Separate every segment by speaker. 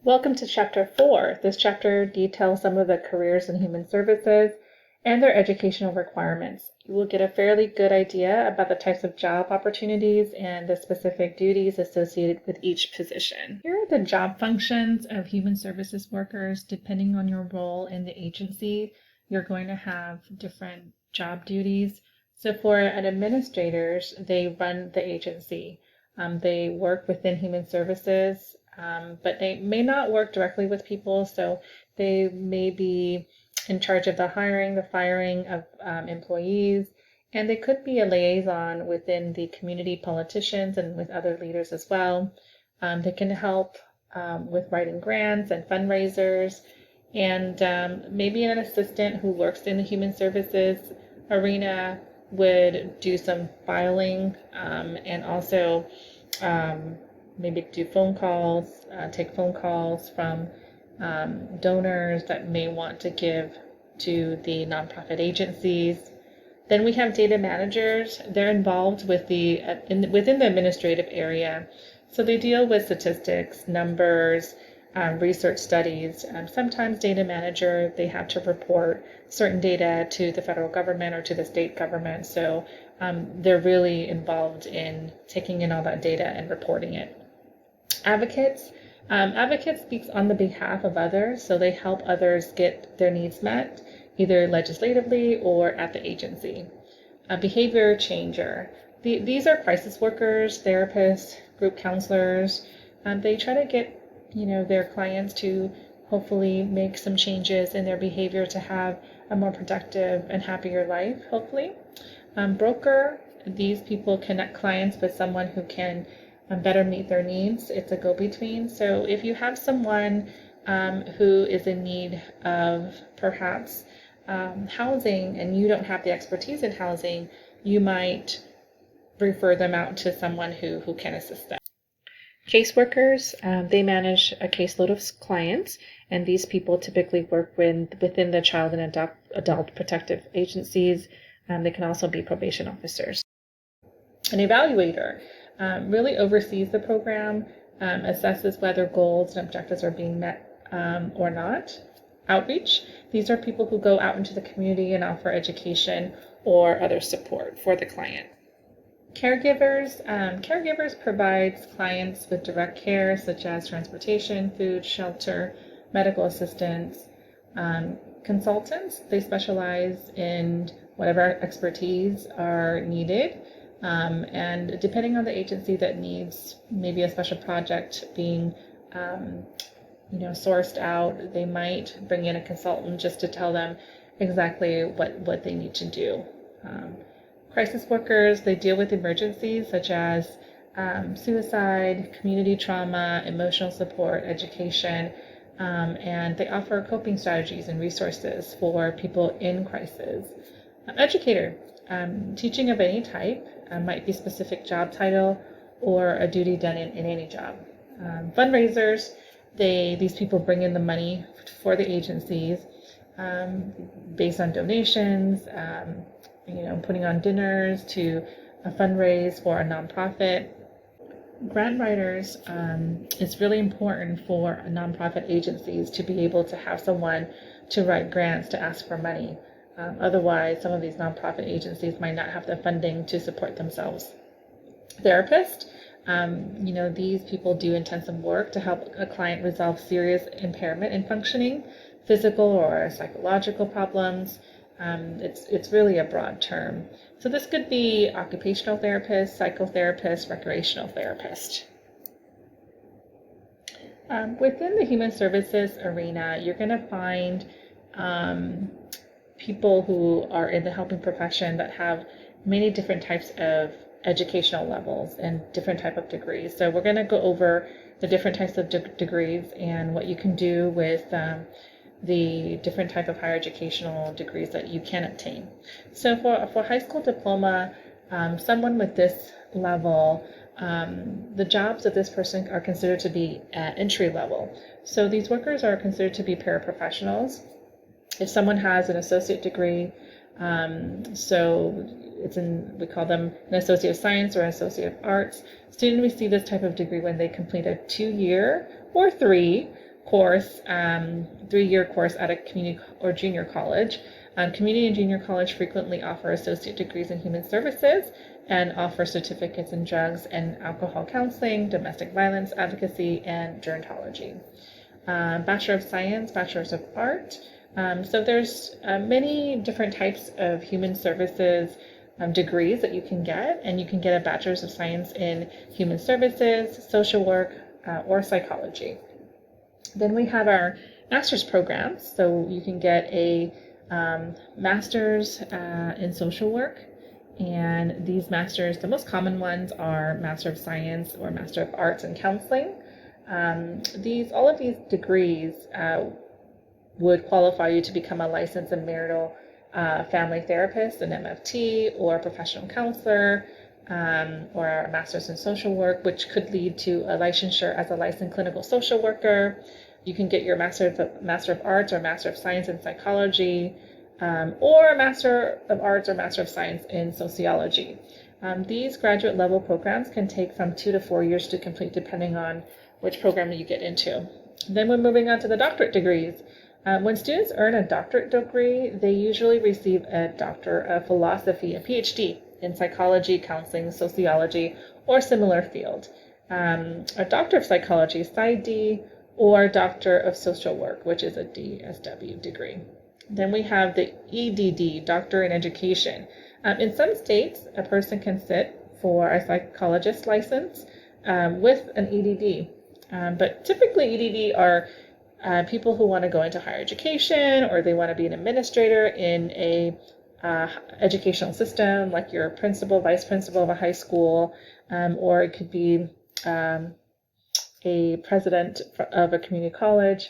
Speaker 1: Welcome to Chapter 4. This chapter details some of the careers in human services and their educational requirements. You will get a fairly good idea about the types of job opportunities and the specific duties associated with each position. Here are the job functions of human services workers. Depending on your role in the agency, you're going to have different job duties. So for administrators, they run the agency. They work within human services, but they may not work directly with people, so they may be in charge of the hiring, the firing of employees, and they could be a liaison within the community politicians and with other leaders as well. They can help with writing grants and fundraisers, and maybe an assistant who works in the human services arena would do some filing and also maybe do phone calls, take phone calls from donors that may want to give to the nonprofit agencies. Then we have data managers. They're involved with within the administrative area. So they deal with statistics, numbers, research studies. Sometimes data manager, they have to report certain data to the federal government or to the state government. So they're really involved in taking in all that data and reporting it. Advocates. Advocates speaks on the behalf of others, so they help others get their needs met, either legislatively or at the agency. A behavior changer. These are crisis workers, therapists, group counselors. They try to get their clients to hopefully make some changes in their behavior to have a more productive and happier life, hopefully. Broker. These people connect clients with someone who can better meet their needs. It's a go-between. So if you have someone who is in need of perhaps housing and you don't have the expertise in housing, you might refer them out to someone who can assist them. Caseworkers, they manage a caseload of clients, and these people typically work within the child and adult protective agencies. They can also be probation officers. An evaluator really oversees the program, assesses whether goals and objectives are being met or not. Outreach, these are people who go out into the community and offer education or other support for the client. Caregivers, caregivers provides clients with direct care such as transportation, food, shelter, medical assistance. Consultants, they specialize in whatever expertise are needed. And depending on the agency that needs maybe a special project being, sourced out, they might bring in a consultant just to tell them exactly what they need to do. Crisis workers, they deal with emergencies such as suicide, community trauma, emotional support, education, and they offer coping strategies and resources for people in crisis. Educator, teaching of any type, might be specific job title or a duty done in any job. Fundraisers, these people bring in the money for the agencies based on donations, putting on dinners to fundraise for a nonprofit. Grant writers, it's really important for nonprofit agencies to be able to have someone to write grants to ask for money. Otherwise, some of these nonprofit agencies might not have the funding to support themselves. Therapist, these people do intensive work to help a client resolve serious impairment in functioning, physical or psychological problems. It's really a broad term. So this could be occupational therapist, psychotherapist, recreational therapist. Within the human services arena, you're going to find people who are in the helping profession that have many different types of educational levels and different type of degrees. So we're going to go over the different types of degrees and what you can do with the different type of higher educational degrees that you can obtain. So for high school diploma, someone with this level, the jobs of this person are considered to be at entry level. So these workers are considered to be paraprofessionals. If someone has an associate degree, so we call them an associate of science or an associate of arts. Students receive this type of degree when they complete a 2-year or 3 course, 3-year course at a community or junior college. Community and junior college frequently offer associate degrees in human services and offer certificates in drugs and alcohol counseling, domestic violence advocacy, and gerontology. Bachelor of Science, Bachelors of Art. So there's many different types of human services degrees that you can get, and you can get a Bachelor's of Science in Human Services, Social Work, or Psychology. Then we have our master's programs. So you can get a master's in social work. And these masters, the most common ones are Master of Science or Master of Arts in Counseling. All of these degrees would qualify you to become a licensed and marital family therapist, an MFT, or a professional counselor, or a master's in social work, which could lead to a licensure as a licensed clinical social worker. You can get your Master of Arts or Master of Science in Psychology, or a Master of Arts or Master of Science in Sociology. These graduate level programs can take from 2 to 4 years to complete, depending on which program you get into. Then we're moving on to the doctorate degrees. When students earn a doctorate degree, they usually receive a Doctor of Philosophy, a PhD, in psychology, counseling, sociology, or similar field. A Doctor of Psychology, PsyD, or Doctor of Social Work, which is a DSW degree. Then we have the EDD, Doctor in Education. In some states, a person can sit for a psychologist license with an EDD. But typically EDD are people who want to go into higher education, or they want to be an administrator in a educational system, like you're a principal, vice principal of a high school, or it could be a president of a community college.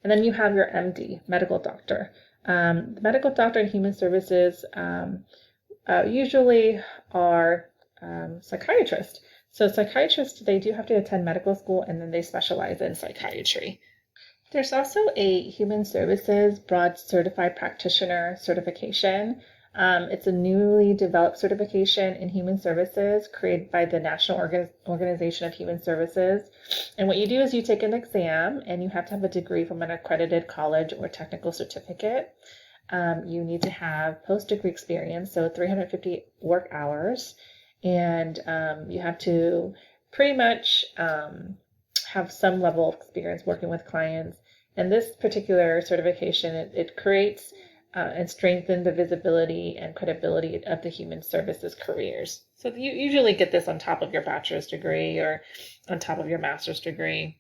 Speaker 1: And then you have your MD, medical doctor. The medical doctor in human services usually are psychiatrists. So psychiatrists, they do have to attend medical school, and then they specialize in psychiatry. There's also a human services broad certified practitioner certification. It's a newly developed certification in human services created by the National Organization of Human Services. And what you do is you take an exam, and you have to have a degree from an accredited college or technical certificate. You need to have post-degree experience, so 350 work hours, and you have to pretty much have some level of experience working with clients. And this particular certification, it creates and strengthens the visibility and credibility of the human services careers. So you usually get this on top of your bachelor's degree or on top of your master's degree.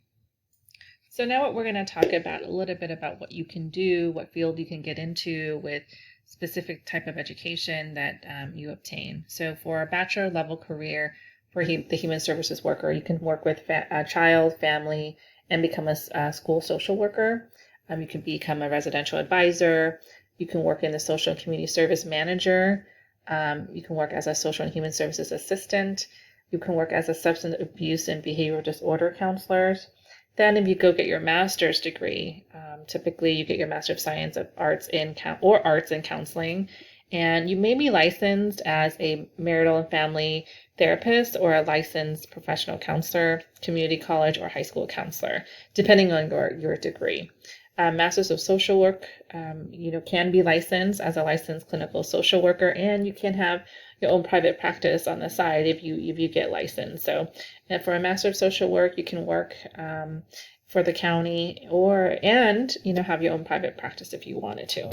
Speaker 1: So now what we're going to talk about a little bit about what you can do, what field you can get into with specific type of education that you obtain. So for a bachelor level career for the human services worker, you can work with a child, family, and become a school social worker. You can become a residential advisor. You can work in the social and community service manager. You can work as a social and human services assistant. You can work as a substance abuse and behavioral disorder counselors. Then if you go get your master's degree, typically you get your Master of Science of Arts in Arts in Counseling, and you may be licensed as a marital and family therapist or a licensed professional counselor, community college or high school counselor, depending on your degree. Masters of Social Work, can be licensed as a licensed clinical social worker, and you can have your own private practice on the side if you get licensed. So for a Master of Social Work, you can work for the county and have your own private practice if you wanted to.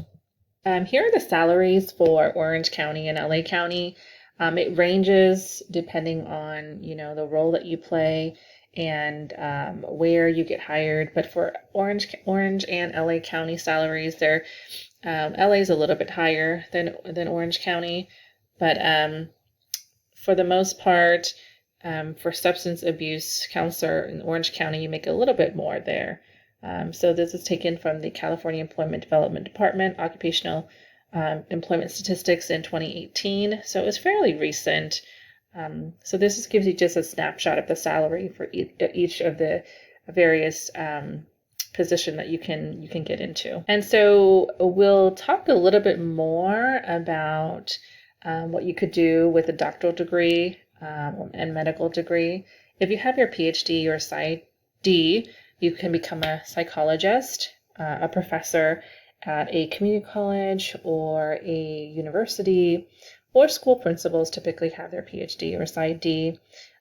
Speaker 1: Here are the salaries for Orange County and LA County. It ranges depending on the role that you play and where you get hired. But for Orange and LA County salaries, LA is a little bit higher than Orange County, but for the most part, for substance abuse counselor in Orange County, you make a little bit more there. So this is taken from the California Employment Development Department Occupational Employment Statistics in 2018. So it was fairly recent. So this gives you just a snapshot of the salary for each of the various position that you can get into. And so we'll talk a little bit more about what you could do with a doctoral degree and medical degree. If you have your PhD or PsyD, You can become a psychologist, a professor at a community college or a university, or school principals typically have their PhD or PsyD.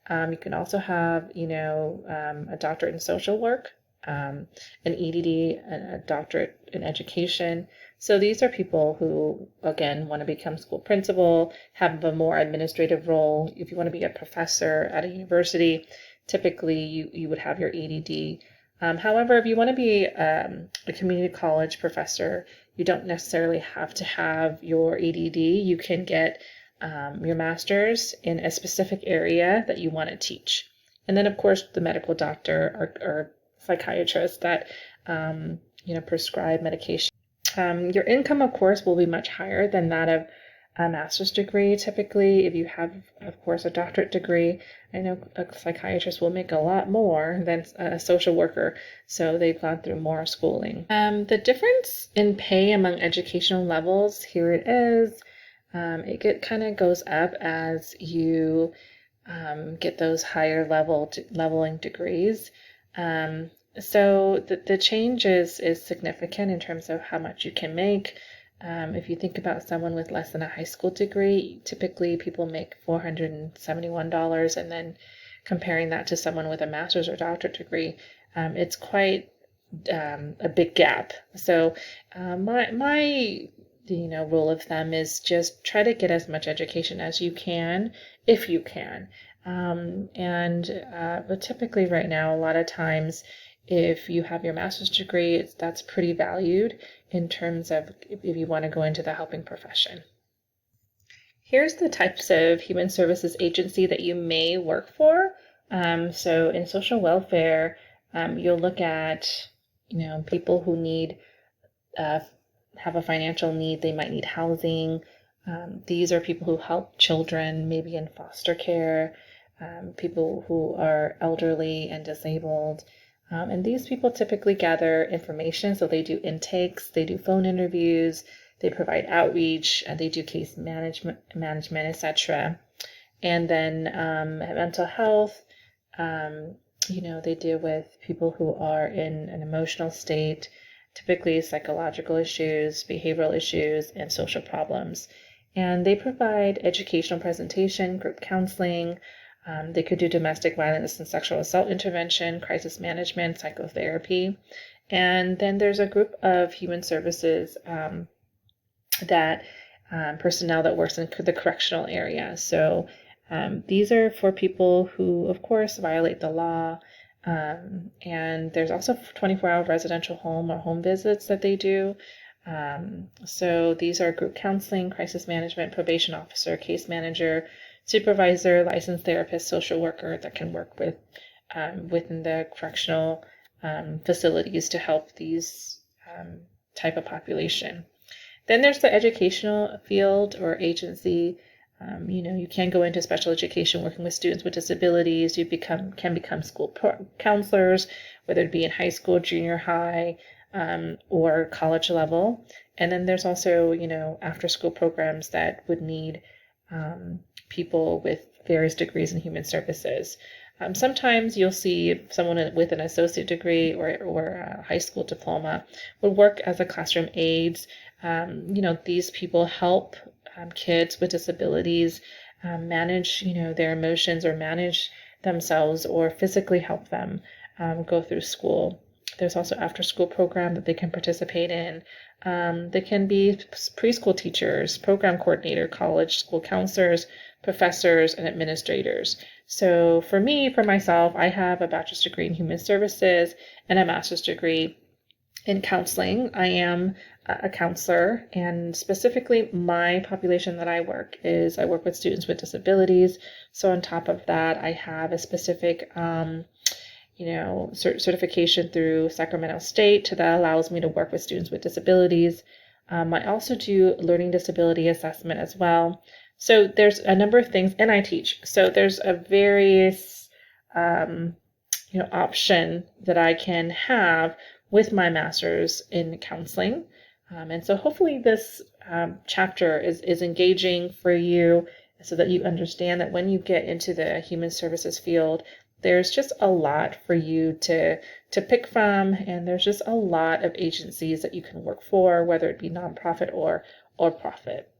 Speaker 1: You can also have, a doctorate in social work, an EDD, a doctorate in education. So these are people who, again, want to become school principal, have a more administrative role. If you want to be a professor at a university, typically you would have your EDD. However, if you want to be a community college professor, you don't necessarily have to have your EDD. You can get your master's in a specific area that you want to teach. And then, of course, the medical doctor or psychiatrist that, prescribe medication. Your income, of course, will be much higher than that of a master's degree. Typically, if you have, of course, a doctorate degree, I know a psychiatrist will make a lot more than a social worker, so they've gone through more schooling. The difference in pay among educational levels, here it is. It kind of goes up as you get those higher leveling degrees. So the change is significant in terms of how much you can make. If you think about someone with less than a high school degree, typically people make $471, and then comparing that to someone with a master's or doctorate degree, it's quite a big gap. So my rule of thumb is just try to get as much education as you can, if you can. But typically right now, a lot of times, if you have your master's degree, that's pretty valued in terms of if you want to go into the helping profession. Here's the types of human services agency that you may work for. So in social welfare, you'll look at, people who need, have a financial need. They might need housing. These are people who help children, maybe in foster care, people who are elderly and disabled. And these people typically gather information, so they do intakes, they do phone interviews, they provide outreach, they do case management, etc. And then mental health, they deal with people who are in an emotional state, typically psychological issues, behavioral issues, and social problems. And they provide educational presentation, group counseling. They could do domestic violence and sexual assault intervention, crisis management, psychotherapy. And then there's a group of human services personnel that works in the correctional area. So these are for people who, of course, violate the law. And there's also 24-hour residential home or home visits that they do. So these are group counseling, crisis management, probation officer, case manager, supervisor, licensed therapist, social worker that can work with within the correctional facilities to help these type of population. Then there's the educational field or agency. You can go into special education working with students with disabilities. You can become school counselors, whether it be in high school, junior high, or college level. And then there's also, after school programs that would need people with various degrees in human services. Sometimes you'll see someone with an associate degree or a high school diploma would work as a classroom aides. These people help kids with disabilities manage, their emotions or manage themselves or physically help them go through school. There's also after-school program that they can participate in. They can be preschool teachers, program coordinator, college school counselors, professors, and administrators. So for myself, I have a bachelor's degree in human services and a master's degree in counseling. I am a counselor, and specifically my population that I work with students with disabilities. So on top of that, I have a specific certification through Sacramento State that allows me to work with students with disabilities. I also do learning disability assessment as well. So there's a number of things, and I teach. So there's a various, option that I can have with my master's in counseling. And so hopefully this chapter is engaging for you so that you understand that when you get into the human services field, there's just a lot for you to pick from, and there's just a lot of agencies that you can work for, whether it be nonprofit or profit.